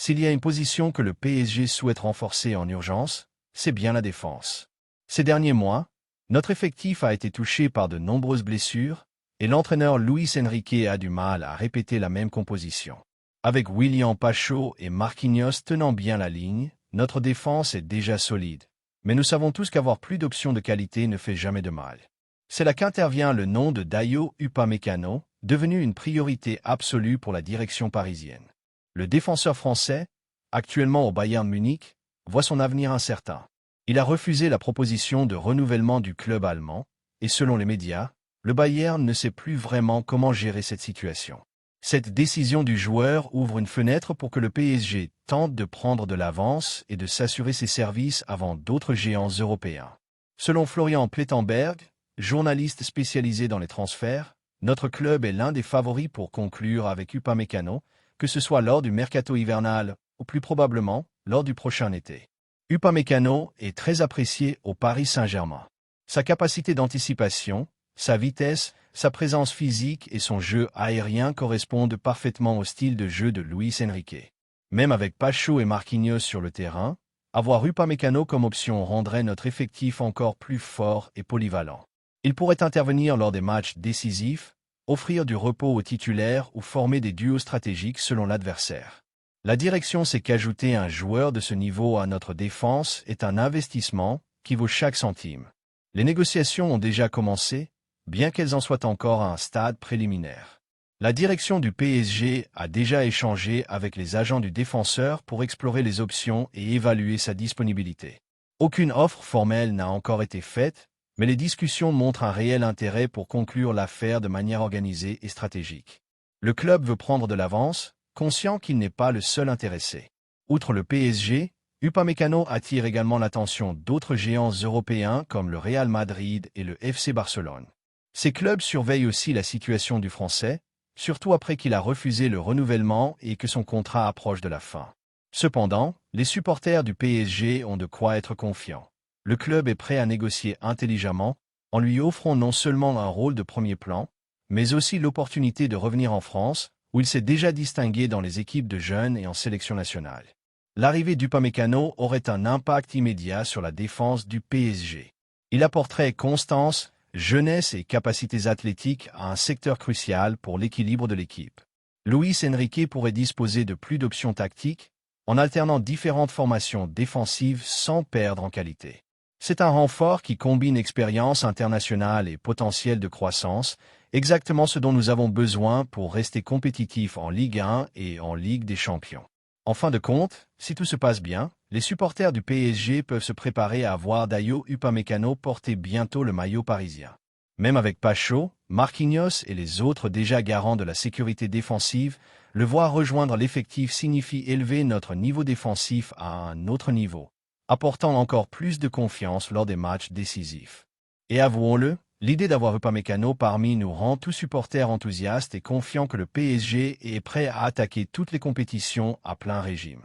S'il y a une position que le PSG souhaite renforcer en urgence, c'est bien la défense. Ces derniers mois, notre effectif a été touché par de nombreuses blessures, et l'entraîneur Luis Enrique a du mal à répéter la même composition. Avec William Pacho et Marquinhos tenant bien la ligne, notre défense est déjà solide. Mais nous savons tous qu'avoir plus d'options de qualité ne fait jamais de mal. C'est là qu'intervient le nom de Dayot Upamecano, devenu une priorité absolue pour la direction parisienne. Le défenseur français, actuellement au Bayern Munich, voit son avenir incertain. Il a refusé la proposition de renouvellement du club allemand, et selon les médias, le Bayern ne sait plus vraiment comment gérer cette situation. Cette décision du joueur ouvre une fenêtre pour que le PSG tente de prendre de l'avance et de s'assurer ses services avant d'autres géants européens. Selon Florian Plettenberg, journaliste spécialisé dans les transferts, notre club est l'un des favoris pour conclure avec Upamecano, que ce soit lors du mercato hivernal ou plus probablement lors du prochain été. Upamecano est très apprécié au Paris Saint-Germain. Sa capacité d'anticipation, sa vitesse, sa présence physique et son jeu aérien correspondent parfaitement au style de jeu de Luis Enrique. Même avec Pacho et Marquinhos sur le terrain, avoir Upamecano comme option rendrait notre effectif encore plus fort et polyvalent. Il pourrait intervenir lors des matchs décisifs, offrir du repos aux titulaires ou former des duos stratégiques selon l'adversaire. La direction sait qu'ajouter un joueur de ce niveau à notre défense est un investissement qui vaut chaque centime. Les négociations ont déjà commencé, bien qu'elles en soient encore à un stade préliminaire. La direction du PSG a déjà échangé avec les agents du défenseur pour explorer les options et évaluer sa disponibilité. Aucune offre formelle n'a encore été faite, mais les discussions montrent un réel intérêt pour conclure l'affaire de manière organisée et stratégique. Le club veut prendre de l'avance, conscient qu'il n'est pas le seul intéressé. Outre le PSG, Upamecano attire également l'attention d'autres géants européens comme le Real Madrid et le FC Barcelone. Ces clubs surveillent aussi la situation du Français, surtout après qu'il a refusé le renouvellement et que son contrat approche de la fin. Cependant, les supporters du PSG ont de quoi être confiants. Le club est prêt à négocier intelligemment, en lui offrant non seulement un rôle de premier plan, mais aussi l'opportunité de revenir en France, où il s'est déjà distingué dans les équipes de jeunes et en sélection nationale. L'arrivée d'Upamecano aurait un impact immédiat sur la défense du PSG. Il apporterait constance, jeunesse et capacités athlétiques à un secteur crucial pour l'équilibre de l'équipe. Luis Enrique pourrait disposer de plus d'options tactiques, en alternant différentes formations défensives sans perdre en qualité. C'est un renfort qui combine expérience internationale et potentiel de croissance, exactement ce dont nous avons besoin pour rester compétitifs en Ligue 1 et en Ligue des Champions. En fin de compte, si tout se passe bien, les supporters du PSG peuvent se préparer à voir Dayot Upamecano porter bientôt le maillot parisien. Même avec Pacho, Marquinhos et les autres déjà garants de la sécurité défensive, le voir rejoindre l'effectif signifie élever notre niveau défensif à un autre niveau, apportant encore plus de confiance lors des matchs décisifs. Et avouons-le, l'idée d'avoir Upamecano parmi nous rend tous supporters enthousiastes et confiants que le PSG est prêt à attaquer toutes les compétitions à plein régime.